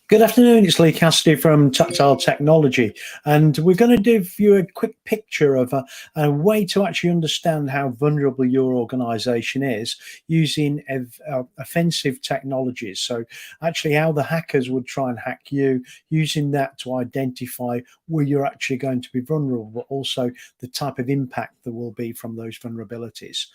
Good afternoon, it's Lee Cassidy from Tactile Technology, and we're going to give you a quick picture of a way to actually understand how vulnerable your organization is using offensive technologies. So, actually, how the hackers would try and hack you, using that to identify where you're actually going to be vulnerable, but also the type of impact there will be from those vulnerabilities.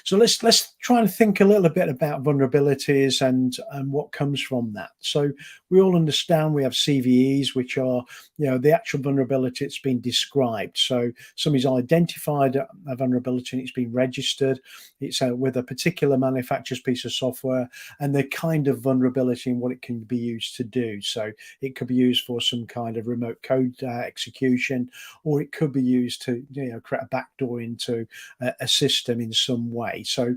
So let's try and think a little bit about vulnerabilities and what comes from that. So we all understand we have CVEs, which are the actual vulnerability that's been described. So somebody's identified a vulnerability and it's been registered. It's with a particular manufacturer's piece of software and the kind of vulnerability and what it can be used to do. So it could be used for some kind of remote code execution, or it could be used to create a backdoor into a system in some way. So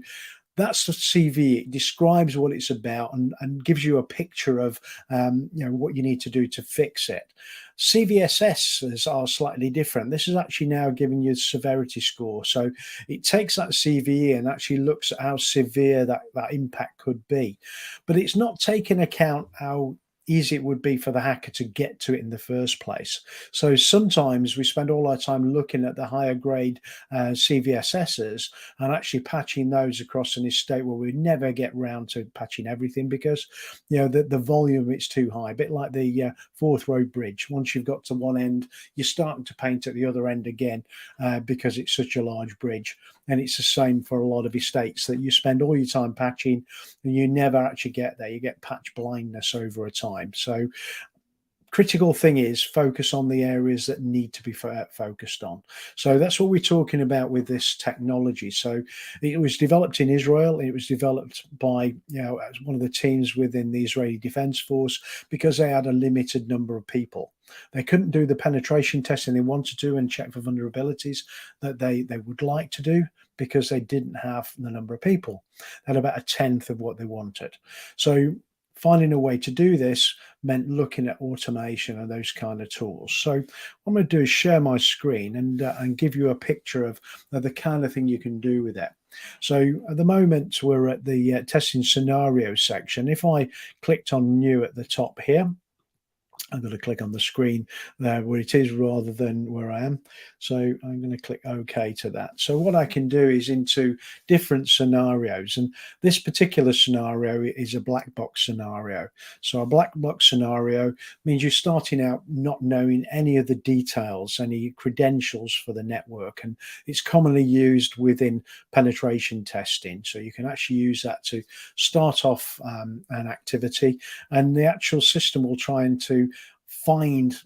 that's the CV. It describes what it's about and gives you a picture of what you need to do to fix it. CVSS are slightly different. This is actually now giving you a severity score. So it takes that CVE and actually looks at how severe that impact could be. But it's not taking account how easy it would be for the hacker to get to it in the first place. So sometimes we spend all our time looking at the higher grade CVSSs and actually patching those across an estate where we never get round to patching everything because the volume is too high. A bit like the Fourth Road Bridge. Once you've got to one end, you're starting to paint at the other end again because it's such a large bridge. And it's the same for a lot of estates that you spend all your time patching and you never actually get there. You get patch blindness over a time. So critical thing is focus on the areas that need to be focused on. So that's what we're talking about with this technology. So it was developed in Israel. It was developed by one of the teams within the Israeli Defense Force because they had a limited number of people. They couldn't do the penetration testing they wanted to and check for vulnerabilities that they would like to do because they didn't have the number of people. They had about a tenth of what they wanted. So finding a way to do this meant looking at automation and those kind of tools. So what I'm going to do is share my screen and give you a picture of the kind of thing you can do with it. So at the moment, we're at the testing scenario section. If I clicked on new at the top here, I'm going to click on the screen there where it is rather than where I am. So I'm going to click OK to that. So what I can do is into different scenarios. And this particular scenario is a black box scenario. So a black box scenario means you're starting out not knowing any of the details, any credentials for the network. And it's commonly used within penetration testing. So you can actually use that to start off an activity. And the actual system will try and to find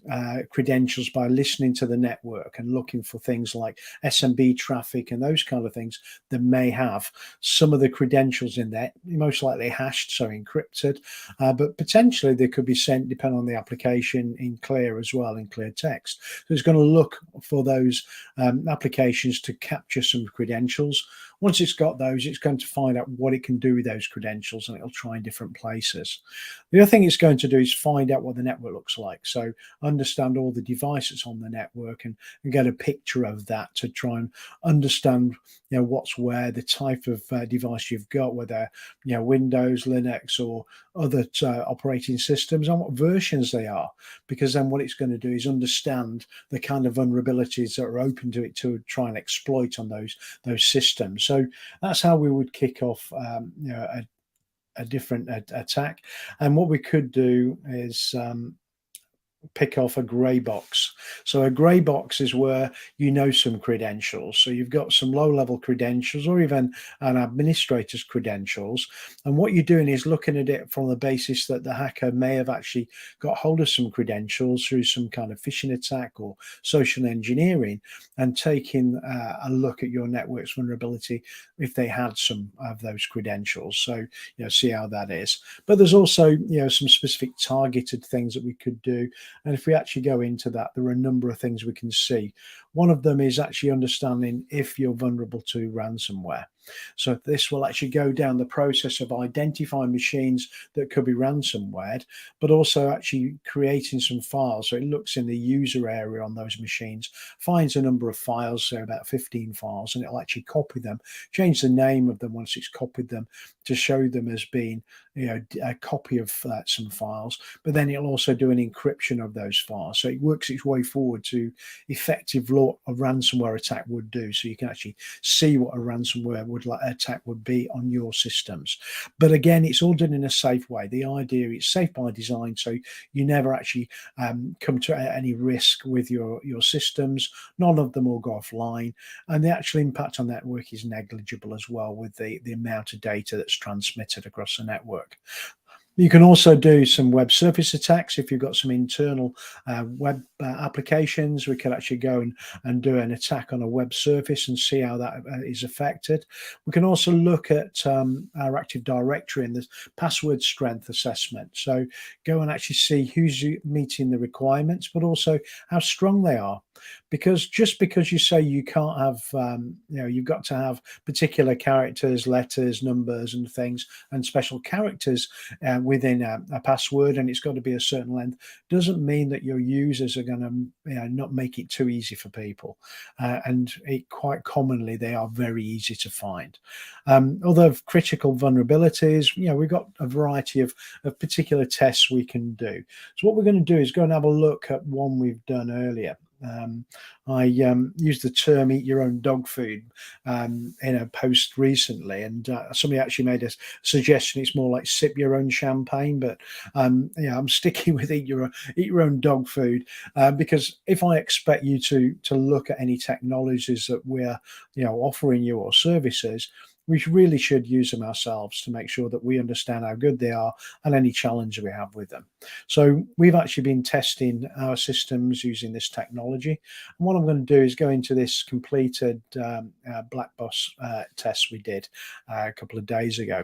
credentials by listening to the network and looking for things like SMB traffic and those kind of things that may have some of the credentials in there, most likely hashed, so encrypted, but potentially they could be sent, depending on the application, in clear as well, in clear text. So it's going to look for those applications to capture some credentials. Once it's got those, it's going to find out what it can do with those credentials, and it'll try in different places. The other thing it's going to do is find out what the network looks like. So understand all the devices on the network and get a picture of that to try and understand what's where, the type of device you've got, whether Windows, Linux, or other operating systems, and what versions they are. Because then what it's going to do is understand the kind of vulnerabilities that are open to it to try and exploit on those systems. So that's how we would kick off a different attack. And what we could do is pick off a grey box. So a grey box is where some credentials. So you've got some low-level credentials or even an administrator's credentials. And what you're doing is looking at it from the basis that the hacker may have actually got hold of some credentials through some kind of phishing attack or social engineering and taking a look at your network's vulnerability if they had some of those credentials. So, see how that is. But there's also, some specific targeted things that we could do. And if we actually go into that, there are a number of things we can see. One of them is actually understanding if you're vulnerable to ransomware. So this will actually go down the process of identifying machines that could be ransomware, but also actually creating some files. So it looks in the user area on those machines, finds a number of files, so about 15 files, and it'll actually copy them, change the name of them once it's copied them to show them as being, a copy of some files. But then it'll also do an encryption of those files. So it works its way forward to effective what a ransomware attack would do. So you can actually see what a ransomware attack would be on your systems. But again, it's all done in a safe way. The idea is safe by design, so you never actually come to any risk with your systems. None of them will go offline, and the actual impact on the network is negligible as well, with the amount of data that's transmitted across the network. You can also do some web surface attacks. If you've got some internal web applications, we can actually go and do an attack on a web surface and see how that is affected. We can also look at our Active Directory and the password strength assessment. So go and actually see who's meeting the requirements, but also how strong they are. Because just because you say you can't have, you've got to have particular characters, letters, numbers, and things, and special characters within a password, and it's got to be a certain length, doesn't mean that your users are going to not make it too easy for people. And quite commonly, they are very easy to find. Other critical vulnerabilities, we've got a variety of particular tests we can do. So what we're going to do is go and have a look at one we've done earlier. I used the term "eat your own dog food" in a post recently, and somebody actually made a suggestion. It's more like "sip your own champagne," but I'm sticking with "eat your own dog food" because if I expect you to look at any technologies that we're offering you or services, we really should use them ourselves to make sure that we understand how good they are and any challenge we have with them. So we've actually been testing our systems using this technology. And what I'm going to do is go into this completed black box test we did a couple of days ago.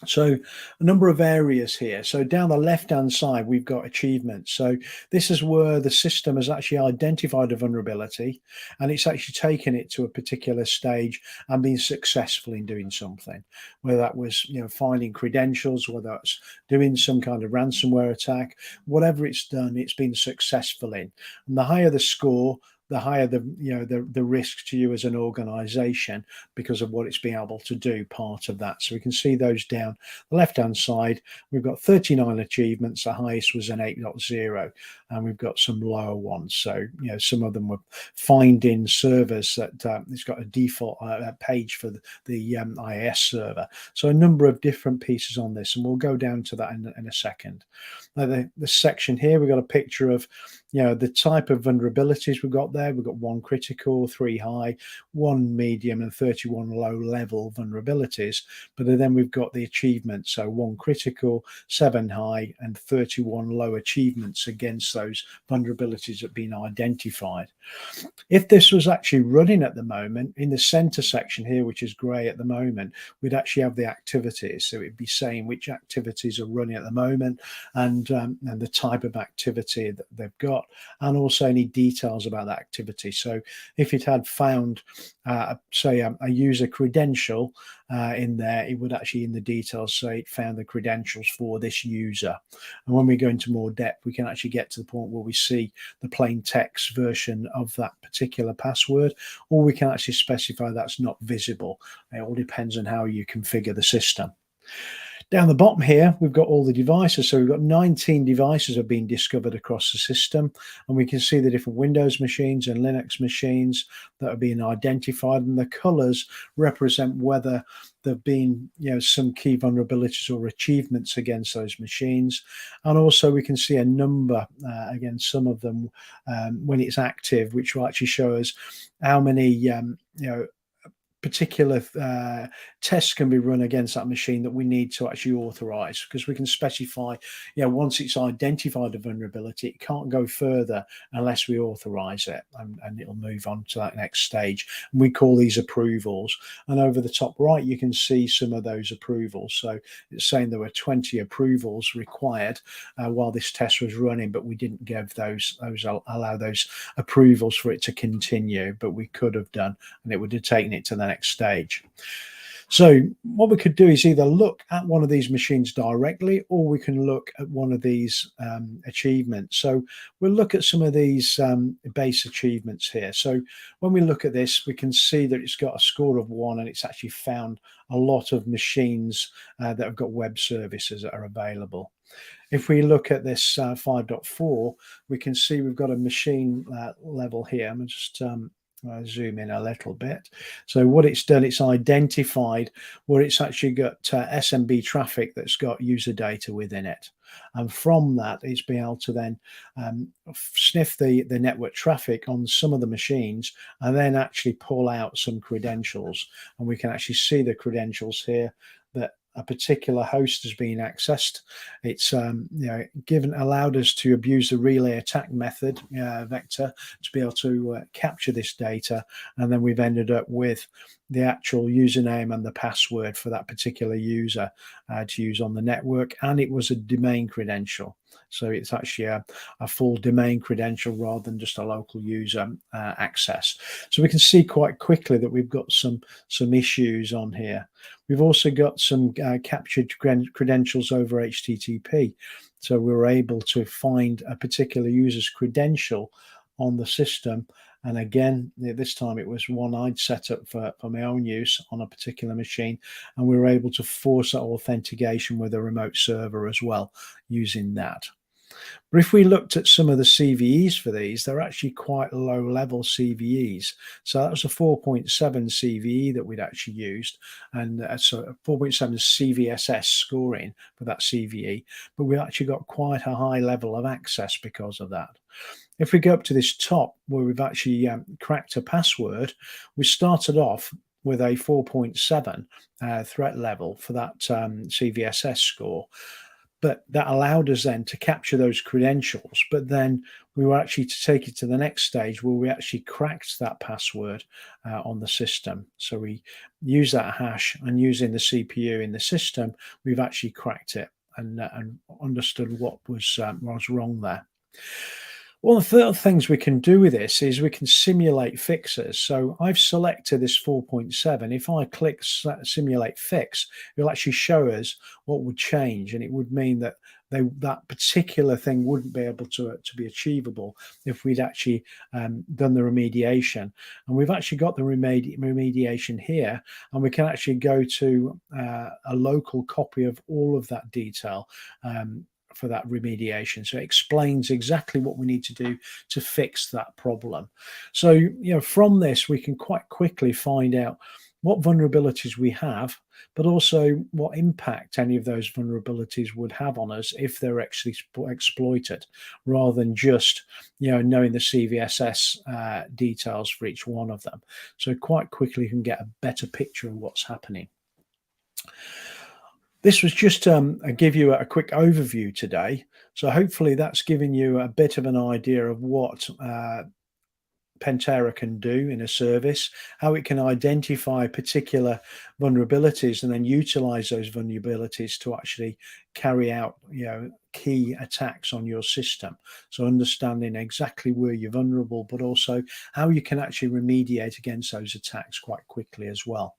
So a number of areas here. So down the left-hand side, we've got achievements. So this is where the system has actually identified a vulnerability, and it's actually taken it to a particular stage and been successful in doing something, whether that was finding credentials, whether that's doing some kind of ransomware attack, whatever it's done, it's been successful in. And the higher the score, the higher the risk to you as an organization because of what it's been able to do, part of that. So we can see those down the left-hand side. We've got 39 achievements. The highest was an 8.0, and we've got some lower ones. So, some of them were finding servers that it's got a default page for the IIS server. So a number of different pieces on this, and we'll go down to that in a second. Now, the section here, we've got a picture of the type of vulnerabilities we've got there. We've got 1 critical, 3 high, 1 medium, and 31 low level vulnerabilities. But then we've got the achievements. So 1 critical, 7 high, and 31 low achievements against those vulnerabilities that have been identified. If this was actually running at the moment, in the center section here, which is gray at the moment, we'd actually have the activities. So it'd be saying which activities are running at the moment and the type of activity that they've got, and also any details about that activity. So if it had found, say, a user credential in there, it would actually in the details say it found the credentials for this user. And when we go into more depth, we can actually get to the point where we see the plain text version of that particular password, or we can actually specify that's not visible. It all depends on how you configure the system. Down the bottom here, we've got all the devices. So we've got 19 devices have been discovered across the system, and we can see the different Windows machines and Linux machines that are being identified, and the colors represent whether there've been some key vulnerabilities or achievements against those machines. And also we can see a number against some of them when it's active, which will actually show us how many particular tests can be run against that machine that we need to actually authorize, because we can specify, once it's identified a vulnerability, it can't go further unless we authorize it, and it'll move on to that next stage. And we call these approvals. And over the top right, you can see some of those approvals. So it's saying there were 20 approvals required while this test was running, but we didn't give allow those approvals for it to continue, but we could have done, and it would have taken it to the next next stage. So what we could do is either look at one of these machines directly, or we can look at one of these achievements. So we'll look at some of these base achievements here. So when we look at this, we can see that it's got a score of 1, and it's actually found a lot of machines that have got web services that are available. If we look at this 5.4, we can see we've got a machine level here. I'm just zoom in a little bit. So what it's done, it's identified where it's actually got SMB traffic that's got user data within it. And from that, it's been able to then sniff the network traffic on some of the machines and then actually pull out some credentials. And we can actually see the credentials here that a particular host has been accessed. It's allowed us to abuse the relay attack method vector to be able to capture this data, and then we've ended up with the actual username and the password for that particular user to use on the network, and it was a domain credential. So it's actually a full domain credential rather than just a local user access. So we can see quite quickly that we've got some issues on here. We've also got some captured credentials over HTTP. So we were able to find a particular user's credential on the system. And again, this time it was one I'd set up for my own use on a particular machine. And we were able to force that authentication with a remote server as well using that. But if we looked at some of the CVEs for these, they're actually quite low level CVEs. So that was a 4.7 CVE that we'd actually used, and so a 4.7 CVSS scoring for that CVE, but we actually got quite a high level of access because of that. If we go up to this top where we've actually cracked a password, we started off with a 4.7 threat level for that CVSS score. But that allowed us then to capture those credentials. But then we were actually to take it to the next stage where we actually cracked that password on the system. So we use that hash, and using the CPU in the system, we've actually cracked it and understood what was wrong there. One of the third things we can do with this is we can simulate fixes. So I've selected this 4.7. If I click simulate fix, it'll actually show us what would change, and it would mean that that particular thing wouldn't be able to be achievable if we'd actually done the remediation. And we've actually got the remediation here, and we can actually go to a local copy of all of that detail for that remediation. So it explains exactly what we need to do to fix that problem. So, from this, we can quite quickly find out what vulnerabilities we have, but also what impact any of those vulnerabilities would have on us if they're actually exploited, rather than just, knowing the CVSS details for each one of them. So quite quickly you can get a better picture of what's happening. This was just give you a quick overview today. So hopefully that's given you a bit of an idea of what Pentera can do in a service, how it can identify particular vulnerabilities and then utilize those vulnerabilities to actually carry out, key attacks on your system. So understanding exactly where you're vulnerable, but also how you can actually remediate against those attacks quite quickly as well.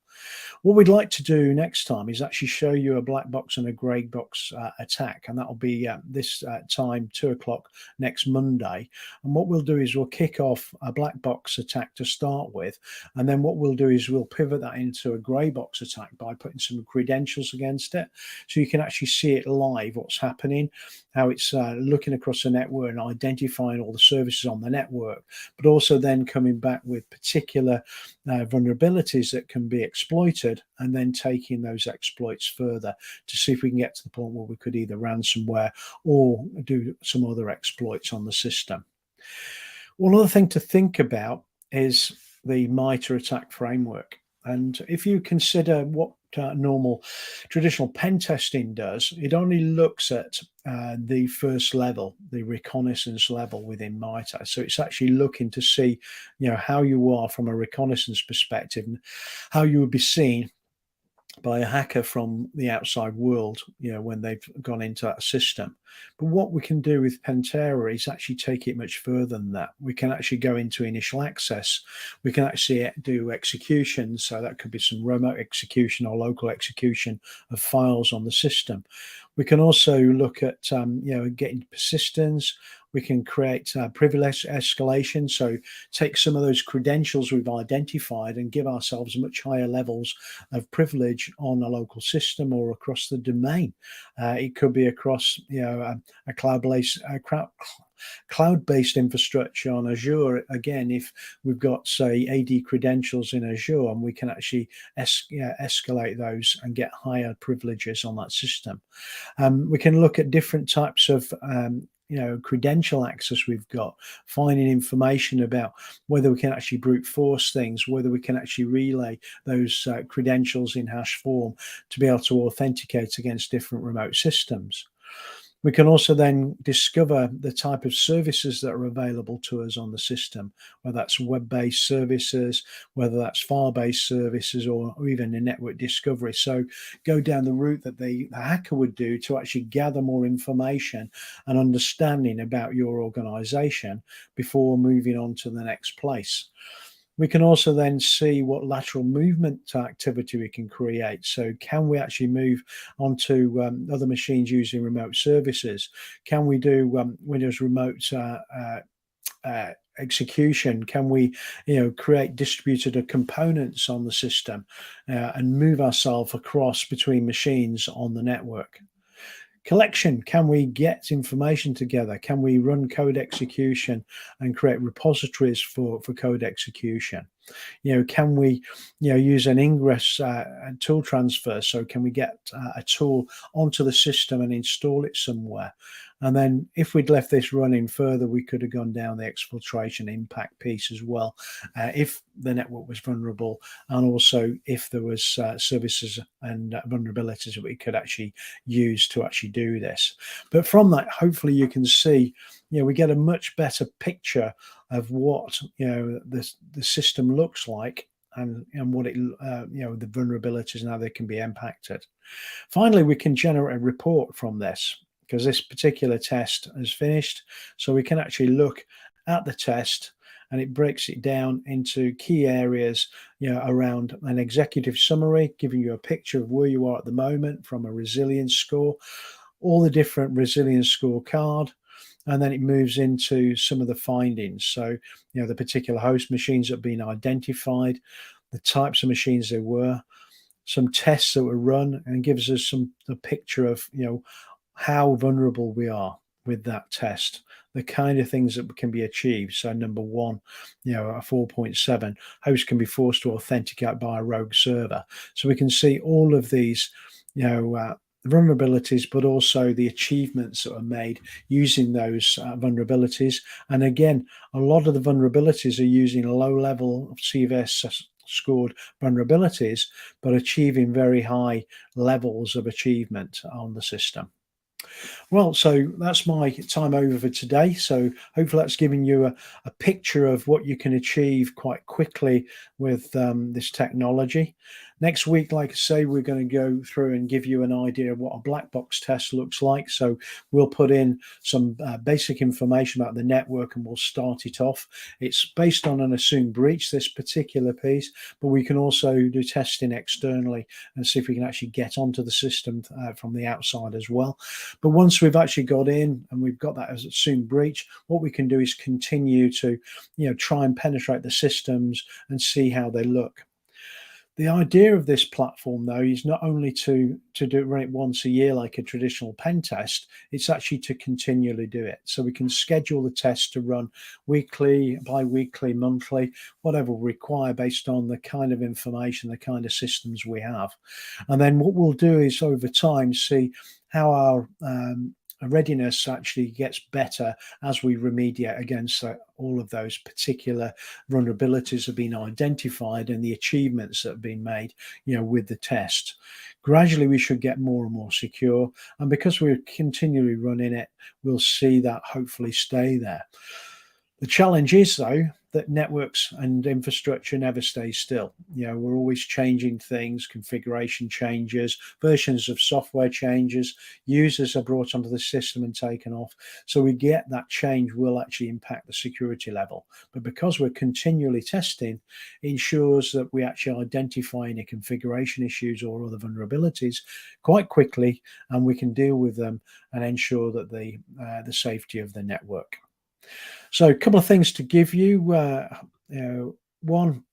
What we'd like to do next time is actually show you a black box and a grey box attack, and that'll be this time, 2 o'clock next Monday. And what we'll do is we'll kick off a black box attack to start with, and then what we'll do is we'll pivot that into a grey box attack by putting some credentials against it, so you can actually see it live, what's happening, how it's looking across the network and identifying all the services on the network, but also then coming back with particular vulnerabilities that can be exploited, and then taking those exploits further to see if we can get to the point where we could either ransomware or do some other exploits on the system. One other thing to think about is the MITRE attack framework. And if you consider what normal traditional pen testing does, it only looks at the first level, the reconnaissance level within MITRE. So it's actually looking to see, how you are from a reconnaissance perspective and how you would be seen by a hacker from the outside world, when they've gone into that system. But what we can do with Pentera is actually take it much further than that. We can actually go into initial access. We can actually do execution. So that could be some remote execution or local execution of files on the system. We can also look at, getting persistence. We can create privilege escalation. So take some of those credentials we've identified and give ourselves much higher levels of privilege on a local system or across the domain. It could be across, a cloud-based infrastructure on Azure. Again, if we've got, say, AD credentials in Azure, and we can actually escalate those and get higher privileges on that system. We can look at different types of credential access we've got, finding information about whether we can actually brute force things, whether we can actually relay those credentials in hash form to be able to authenticate against different remote systems. We can also then discover the type of services that are available to us on the system, whether that's web-based services, whether that's file-based services, or even a network discovery. So go down the route that the hacker would do to actually gather more information and understanding about your organization before moving on to the next place. We can also then see what lateral movement activity we can create. So can we actually move onto other machines using remote services? Can we do Windows remote execution? Can we create distributed components on the system and move ourselves across between machines on the network? Collection, can we get information together? Can we run code execution and create repositories for code execution? Can we use an ingress tool transfer? So can we get a tool onto the system and install it somewhere? And then if we'd left this running further, we could have gone down the exfiltration impact piece as well, if the network was vulnerable, and also if there was services and vulnerabilities that we could actually use to actually do this. But from that, hopefully you can see, we get a much better picture of what the system looks like, and what it the vulnerabilities and how they can be impacted. Finally, we can generate a report from this, because this particular test is finished. So we can actually look at the test, and it breaks it down into key areas, around an executive summary, giving you a picture of where you are at the moment from a resilience score, all the different resilience scorecard, and then it moves into some of the findings. So, the particular host machines that have been identified, the types of machines there were, some tests that were run, and gives us the picture of, how vulnerable we are with that test, the kind of things that can be achieved. So number one, a 4.7, hosts can be forced to authenticate by a rogue server. So we can see all of these, vulnerabilities, but also the achievements that are made using those vulnerabilities. And again, a lot of the vulnerabilities are using low-level CVEs scored vulnerabilities, but achieving very high levels of achievement on the system. Well, so that's my time over for today. So hopefully that's given you a picture of what you can achieve quite quickly with this technology. Next week, like I say, we're going to go through and give you an idea of what a black box test looks like. So we'll put in some basic information about the network, and we'll start it off. It's based on an assumed breach, this particular piece, but we can also do testing externally and see if we can actually get onto the system from the outside as well. But once we've actually got in and we've got that as assumed breach, what we can do is continue to, try and penetrate the systems and see how they look. The idea of this platform, though, is not only to run it once a year like a traditional pen test, it's actually to continually do it. So we can schedule the test to run weekly, bi-weekly, monthly, whatever we require based on the kind of information, the kind of systems we have. And then what we'll do is over time see how our readiness actually gets better as we remediate against all of those particular vulnerabilities have been identified and the achievements that have been made, with the test. Gradually, we should get more and more secure. And because we're continually running it, we'll see that hopefully stay there. The challenge is, though, that networks and infrastructure never stay still. We're always changing things, configuration changes, versions of software changes, users are brought onto the system and taken off. So we get that change will actually impact the security level. But because we're continually testing, it ensures that we actually identify any configuration issues or other vulnerabilities quite quickly, and we can deal with them and ensure that the safety of the network. So a couple of things to give you. One,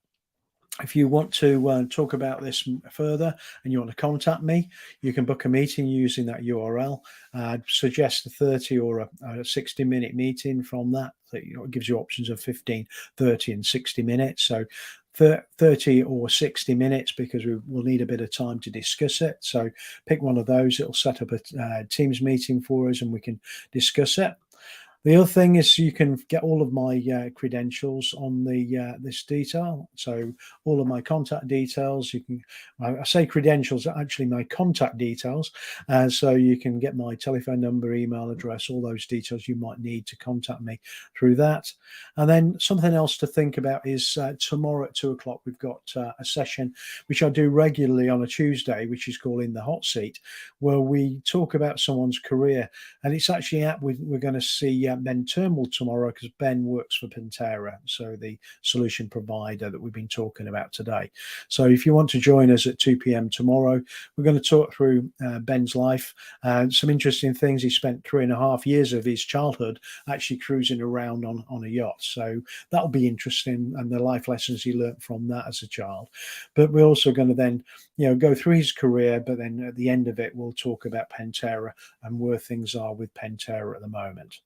if you want to talk about this further and you want to contact me, you can book a meeting using that URL. I'd suggest a 30 or a 60-minute meeting from that. It gives you options of 15, 30 and 60 minutes. So 30 or 60 minutes, because we will need a bit of time to discuss it. So pick one of those. It'll set up a Teams meeting for us and we can discuss it. The other thing is you can get all of my credentials on the this detail. So all of my contact details, I say credentials, actually my contact details. So you can get my telephone number, email address, all those details you might need to contact me through that. And then something else to think about is tomorrow at 2 o'clock, we've got a session, which I do regularly on a Tuesday, which is called In the Hot Seat, where we talk about someone's career. And it's actually we're going to see Ben Turnbull tomorrow, because Ben works for Pantera, so the solution provider that we've been talking about today. So if you want to join us at 2 p.m. tomorrow, we're going to talk through Ben's life and some interesting things. He spent 3.5 years of his childhood actually cruising around on a yacht. So that'll be interesting, and the life lessons he learned from that as a child. But we're also going to then go through his career, but then at the end of it, we'll talk about Pantera and where things are with Pantera at the moment.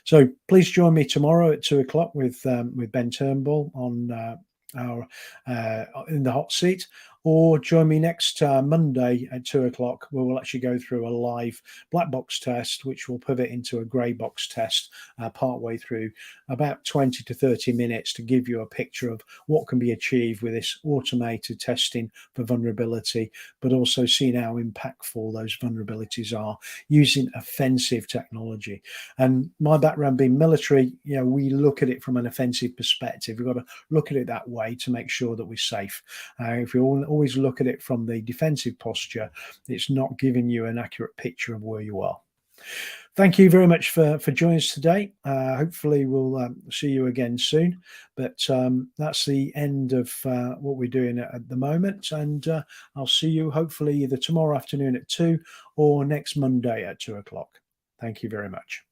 So please join me tomorrow at 2 o'clock with Ben Turnbull on our In the Hot Seat, or join me next Monday at 2 o'clock, where we'll actually go through a live black box test, which will pivot into a grey box test partway through, about 20 to 30 minutes, to give you a picture of what can be achieved with this automated testing for vulnerability, but also seeing how impactful those vulnerabilities are using offensive technology. And my background being military, we look at it from an offensive perspective. We've got to look at it that way to make sure that we're safe. If we always look at it from the defensive posture, it's not giving you an accurate picture of where you are. Thank you very much for joining us today. Hopefully we'll see you again soon. But that's the end of what we're doing at the moment. And I'll see you hopefully either tomorrow afternoon at 2 or next Monday at 2 o'clock. Thank you very much.